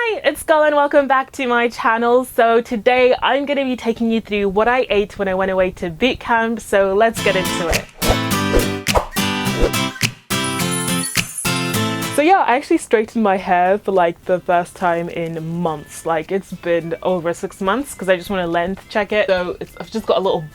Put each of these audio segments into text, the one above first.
Hi, it's Scola and welcome back to my channel. So today I'm going to be taking you through what I ate when I went away to boot camp, so let's get into it. So yeah, I actually straightened my hair for like the first time in months. Like it's been over 6 months because I just want to length check it. So I've just got a little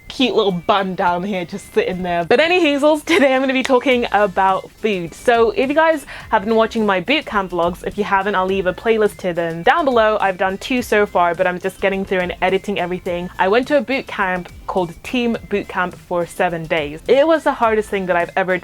cute little bun down here just sitting there. But anywho, today I'm going to be talking about food. So if you guys have been watching my bootcamp vlogs, if you haven't, I'll leave a playlist to them down below. I've done 2 so far, but I'm just getting through and editing everything. I went to a bootcamp called Team Bootcamp for 7 days. It was the hardest thing that I've ever,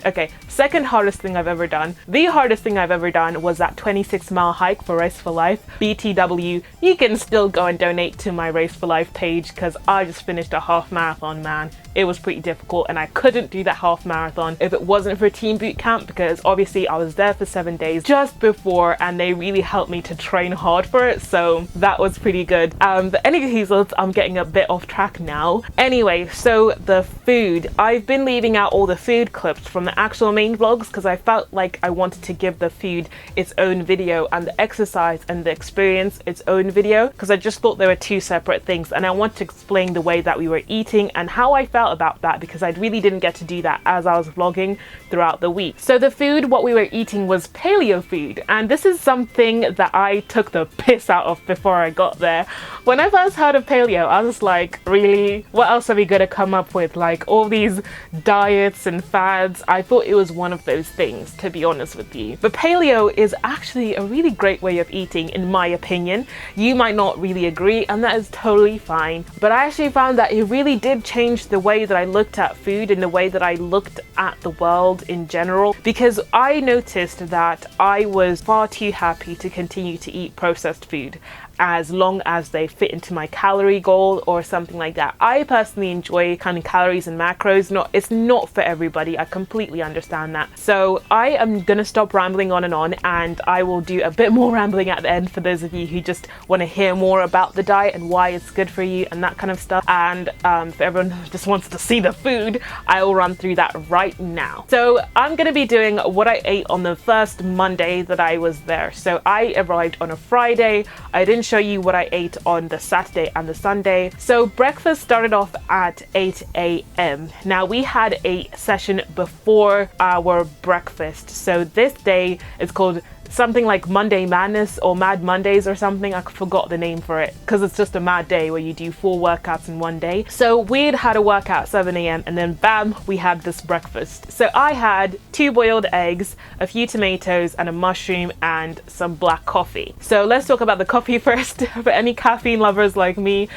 second hardest thing I've ever done. The hardest thing I've ever done was that 26-mile hike for Race for Life, BTW. You can still go and donate to my Race for Life page because I just finished a half marathon, man. It was pretty difficult and I couldn't do that half marathon if it wasn't for Team Bootcamp, because obviously I was there for 7 days just before and they really helped me to train hard for it, so that was pretty good. But anyway, I'm getting a bit off track now. Anyway, so the food. I've been leaving out all the food clips from the actual main vlogs because I felt like I wanted to give the food its own video and the exercise and the experience its own video, because I just thought they were 2 separate things, and I want to explain the way that we were eating and how I felt about that, because I really didn't get to do that as I was vlogging throughout the week. So the food, what we were eating was paleo food, and this is something that I took the piss out of before I got there. When I first heard of paleo, I was like, really? What else are we gonna come up with? Like all these diets and fads? I thought it was one of those things, to be honest with you. But paleo is actually a really great way of eating, in my opinion. You might not really agree, and that is totally fine. But I actually found that it really did change the way that I looked at food and the way that I looked at the world in general, because I noticed that I was far too happy to continue to eat processed food as long as they fit into my calorie goal or something like that. I personally enjoy counting calories and macros. It's not for everybody. I completely understand that. So I am gonna stop rambling on, and I will do a bit more rambling at the end for those of you who just want to hear more about the diet and why it's good for you and that kind of stuff. And for everyone who just wants to see the food, I will run through that right now. So I'm gonna be doing what I ate on the first Monday that I was there. So I arrived on a Friday. I didn't show you what I ate on the Saturday and the Sunday. So breakfast started off at 8 a.m. Now we had a session before our breakfast. So this day is called something like Monday Madness or Mad Mondays or something. I forgot the name for it because it's just a mad day where you do 4 workouts in one day. So we had a workout at 7 a.m. and then bam, we had this breakfast. So I had 2 boiled eggs, a few tomatoes and a mushroom and some black coffee. So let's talk about the coffee first. For any caffeine lovers like me,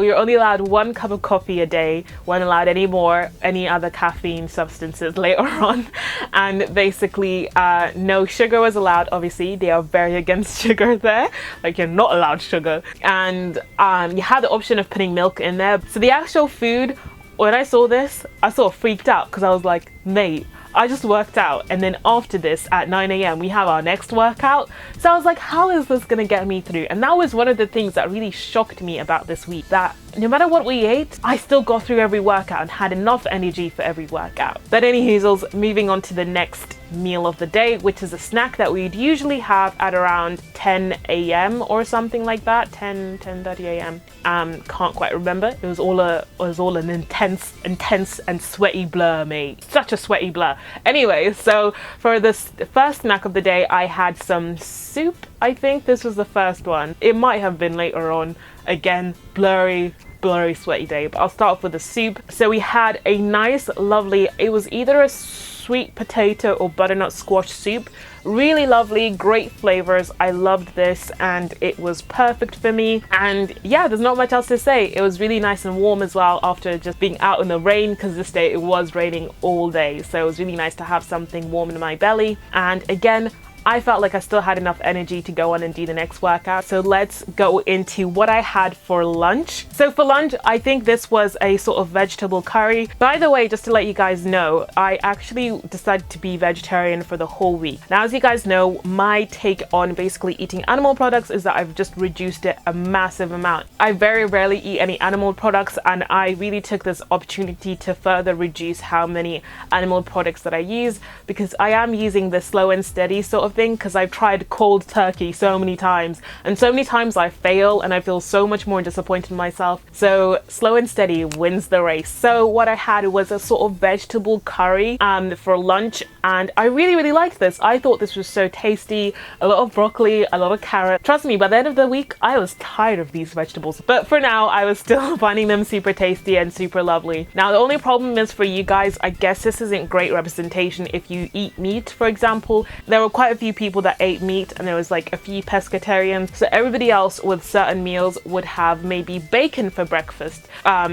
we were only allowed 1 cup of coffee a day. Weren't allowed any other caffeine substances later on. And basically no sugar was allowed. Obviously they are very against sugar there, like you're not allowed sugar, and you had the option of putting milk in there. So the actual food, when I saw this, I sort of freaked out because I was like, mate, I just worked out, and then after this at 9 a.m. we have our next workout. So I was like, how is this gonna get me through? And that was one of the things that really shocked me about this week, that no matter what we ate, I still got through every workout and had enough energy for every workout. But anywho, moving on to the next meal of the day, which is a snack that we'd usually have at around 10 a.m. or something like that, 10:30 a.m. Can't quite remember. It was all an intense and sweaty blur, mate. Such a sweaty blur. Anyway, so for this first snack of the day, I had some soup. I think this was the first one. It might have been later on. Again, blurry sweaty day, but I'll start off with the soup. So we had a nice lovely, it was either a sweet potato or butternut squash soup. Really lovely, great flavors. I loved this and it was perfect for me. And yeah, there's not much else to say. It was really nice and warm as well after just being out in the rain, because this day it was raining all day. So it was really nice to have something warm in my belly. And again, I felt like I still had enough energy to go on and do the next workout. So let's go into what I had for lunch. So for lunch, I think this was a sort of vegetable curry. By the way, just to let you guys know, I actually decided to be vegetarian for the whole week. Now, as you guys know, my take on basically eating animal products is that I've just reduced it a massive amount. I very rarely eat any animal products, and I really took this opportunity to further reduce how many animal products that I use, because I am using the slow and steady sort of of thing because I've tried cold turkey so many times, and so many times I fail and I feel so much more disappointed in myself. So slow and steady wins the race. So what I had was a sort of vegetable curry for lunch, and I really liked this. I thought this was so tasty. A lot of broccoli, a lot of carrot. Trust me, by the end of the week I was tired of these vegetables, but for now I was still finding them super tasty and super lovely. Now the only problem is for you guys, I guess this isn't great representation if you eat meat. For example, there were quite a few people that ate meat and there was like a few pescatarians, so everybody else with certain meals would have maybe bacon for breakfast.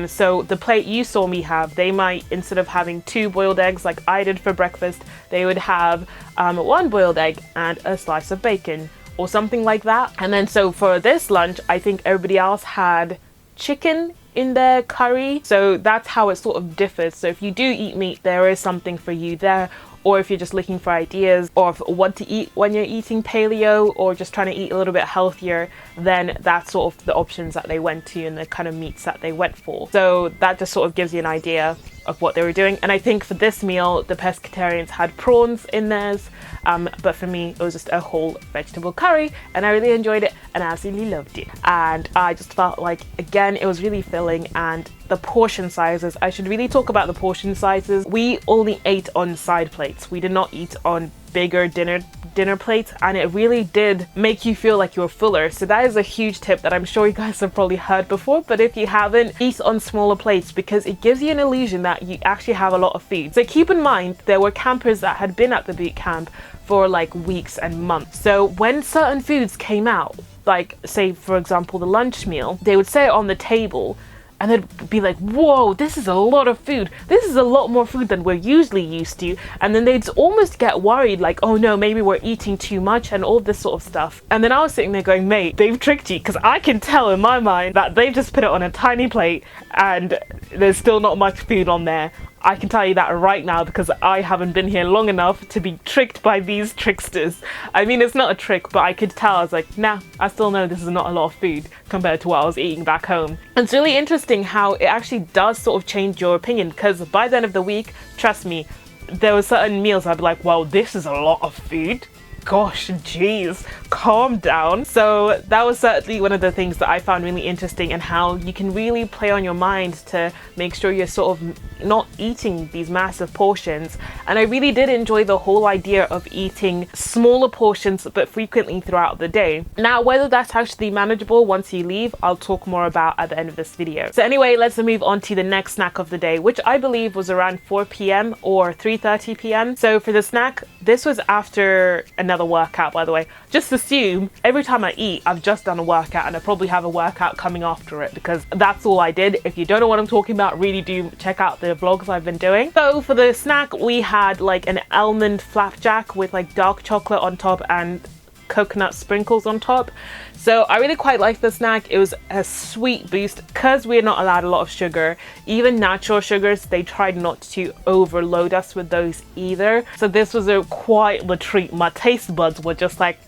So the plate you saw me have, they might, instead of having 2 boiled eggs like I did for breakfast, they would have 1 boiled egg and a slice of bacon or something like that. And then so for this lunch, I think everybody else had chicken in their curry. So that's how it sort of differs. So if you do eat meat, there is something for you there. Or if you're just looking for ideas or what to eat when you're eating paleo or just trying to eat a little bit healthier, then that's sort of the options that they went to and the kind of meats that they went for. So that just sort of gives you an idea of what they were doing. And I think for this meal, the pescatarians had prawns in theirs, but for me it was just a whole vegetable curry, and I really enjoyed it and I absolutely loved it. And I just felt like, again, it was really filling. And the portion sizes, I should really talk about the portion sizes. We only ate on side plates. We did not eat on bigger dinner plates, and it really did make you feel like you're fuller. So that is a huge tip that I'm sure you guys have probably heard before, but if you haven't, eat on smaller plates because it gives you an illusion that you actually have a lot of food. So keep in mind, there were campers that had been at the boot camp for like weeks and months. So when certain foods came out, like say for example the lunch meal, they would say it on the table and they'd be like, whoa, this is a lot of food. This is a lot more food than we're usually used to. And then they'd almost get worried, like, oh no, maybe we're eating too much and all this sort of stuff. And then I was sitting there going, mate, they've tricked you, because I can tell in my mind that they've just put it on a tiny plate and there's still not much food on there. I can tell you that right now because I haven't been here long enough to be tricked by these tricksters. I mean, it's not a trick, but I could tell. I was like, nah, I still know this is not a lot of food compared to what I was eating back home. And it's really interesting how it actually does sort of change your opinion, because by the end of the week, trust me, there were certain meals I'd be like, wow, this is a lot of food. Gosh, geez, calm down. So that was certainly one of the things that I found really interesting, and how you can really play on your mind to make sure you're sort of not eating these massive portions. And I really did enjoy the whole idea of eating smaller portions but frequently throughout the day. Now, whether that's actually manageable once you leave, I'll talk more about at the end of this video. So anyway, let's move on to the next snack of the day, which I believe was around 4 p.m. or 3:30 p.m. So for the snack, this was after another workout, by the way. Just assume every time I eat, I've just done a workout, and I probably have a workout coming after it, because that's all I did. If you don't know what I'm talking about, really do check out the vlogs I've been doing. So for the snack, we had like an almond flapjack with like dark chocolate on top and coconut sprinkles on top. So I really quite liked the snack. It was a sweet boost because we're not allowed a lot of sugar. Even natural sugars, they tried not to overload us with those either. So this was quite the treat. My taste buds were just like,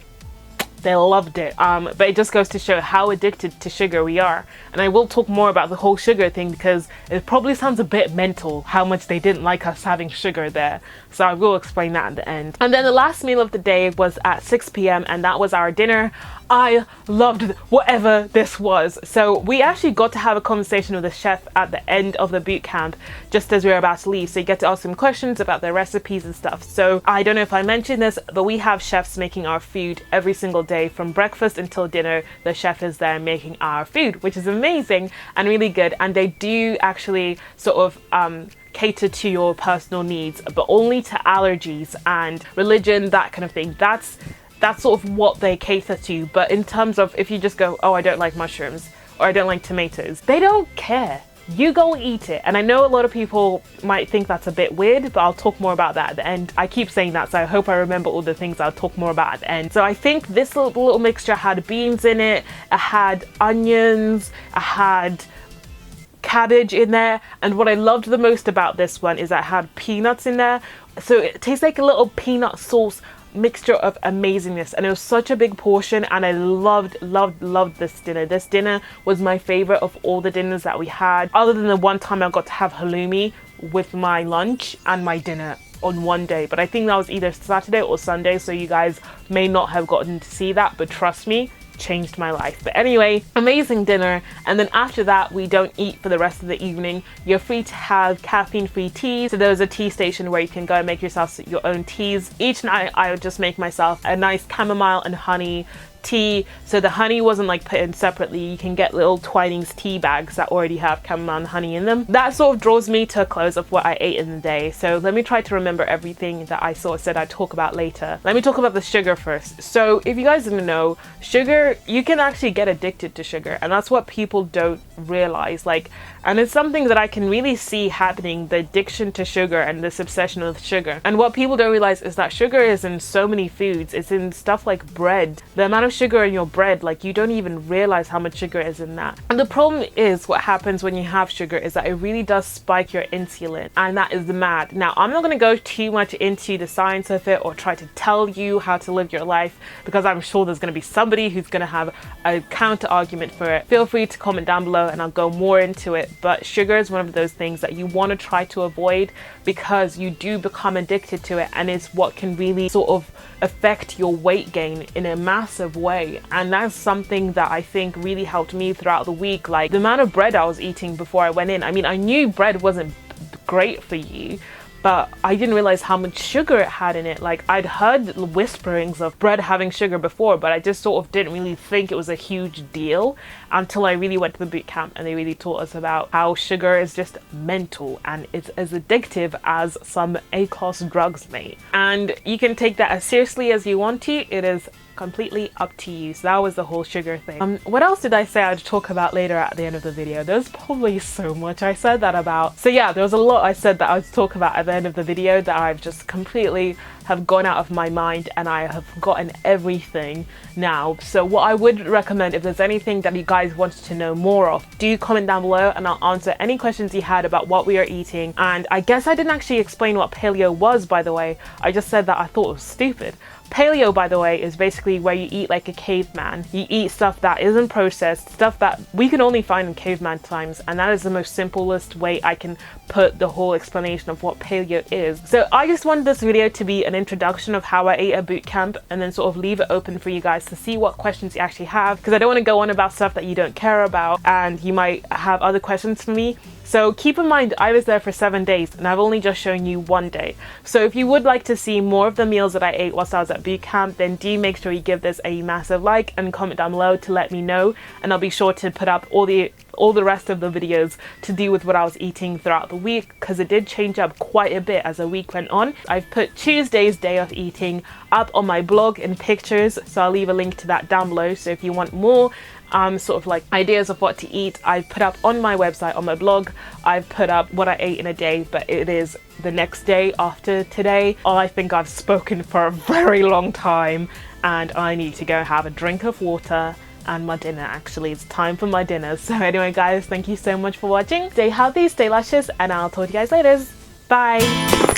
they loved it. But it just goes to show how addicted to sugar we are. And I will talk more about the whole sugar thing, because it probably sounds a bit mental how much they didn't like us having sugar there. So I will explain that at the end. And then the last meal of the day was at 6 p.m. and that was our dinner. I loved whatever this was. So we actually got to have a conversation with the chef at the end of the boot camp, just as we were about to leave. So you get to ask them questions about their recipes and stuff. So I don't know if I mentioned this, but we have chefs making our food every single day from breakfast until dinner. The chef is there making our food, which is amazing and really good. And they do actually sort of cater to your personal needs, but only to allergies and religion, that kind of thing. That's sort of what they cater to. But in terms of if you just go, oh, I don't like mushrooms or I don't like tomatoes, they don't care. You go eat it. And I know a lot of people might think that's a bit weird, but I'll talk more about that at the end. I keep saying that, so I hope I remember all the things I'll talk more about at the end. So I think this little mixture had beans in it, it had onions, it had cabbage in there, and what I loved the most about this one is that it had peanuts in there. So it tastes like a little peanut sauce mixture of amazingness, and it was such a big portion, and I loved this dinner. This dinner was my favorite of all the dinners that we had, other than the one time I got to have halloumi with my lunch and my dinner. on one day, but I think that was either Saturday or Sunday, so you guys may not have gotten to see that, but trust me, changed my life. But anyway, amazing dinner. And then after that, we don't eat for the rest of the evening. You're free to have caffeine-free tea. So there's a tea station where you can go and make yourself your own teas. Each night I would just make myself a nice chamomile and honey tea. So the honey wasn't like put in separately. You can get little Twinings tea bags that already have chamomile and honey in them. That sort of draws me to a close of what I ate in the day. So let me try to remember everything that I sort of said I'd talk about later. Let me talk about the sugar first. So if you guys didn't know, sugar, you can actually get addicted to sugar, and that's what people don't realize. And it's something that I can really see happening, the addiction to sugar and this obsession with sugar. And what people don't realize is that sugar is in so many foods. It's in stuff like bread. The amount of sugar in your bread, you don't even realize how much sugar is in that. And the problem is, what happens when you have sugar is that it really does spike your insulin, and that is mad. Now, I'm not going to go too much into the science of it or try to tell you how to live your life, because I'm sure there's going to be somebody who's going to have a counter argument for it. Feel free to comment down below and I'll go more into it. But sugar is one of those things that you want to try to avoid, because you do become addicted to it, and it's what can really sort of affect your weight gain in a massive way. And that's something that I think really helped me throughout the week. The amount of bread I was eating before I went in. I mean, I knew bread wasn't great for you, but I didn't realize how much sugar it had in it. I'd heard whisperings of bread having sugar before, but I just sort of didn't really think it was a huge deal until I really went to the boot camp and they really taught us about how sugar is just mental and it's as addictive as some A-class drugs, mate. And you can take that as seriously as you want to. It is completely up to you. So that was the whole sugar thing. What else did I say I'd talk about later at the end of the video? There's probably so much I said that about. So yeah, there was a lot I said that I would talk about at the end of the video that I've just completely have gone out of my mind, and I have forgotten everything now. So what I would recommend, if there's anything that you guys wanted to know more of, do comment down below and I'll answer any questions you had about what we are eating. And I guess I didn't actually explain what paleo was, by the way. I just said that I thought it was stupid. Paleo, by the way, is basically where you eat like a caveman. You eat stuff that isn't processed, stuff that we can only find in caveman times, and that is the most simplest way I can put the whole explanation of what paleo is. So I just wanted this video to be an introduction of how I ate at boot camp, and then sort of leave it open for you guys to see what questions you actually have, because I don't want to go on about stuff that you don't care about and you might have other questions for me. So keep in mind, I was there for 7 days and I've only just shown you one day. So if you would like to see more of the meals that I ate whilst I was at boot camp, then do make sure you give this a massive like and comment down below to let me know. And I'll be sure to put up all the rest of the videos to do with what I was eating throughout the week, because it did change up quite a bit as the week went on. I've put Tuesday's day of eating up on my blog in pictures, so I'll leave a link to that down below. So if you want more sort of ideas of what to eat, I've put up on my website, on my blog, I've put up what I ate in a day, but it is the next day after today. I think I've spoken for a very long time and I need to go have a drink of water and my dinner. Actually, it's time for my dinner. So anyway guys, thank you so much for watching. Stay healthy, stay luscious, and I'll talk to you guys later. Bye.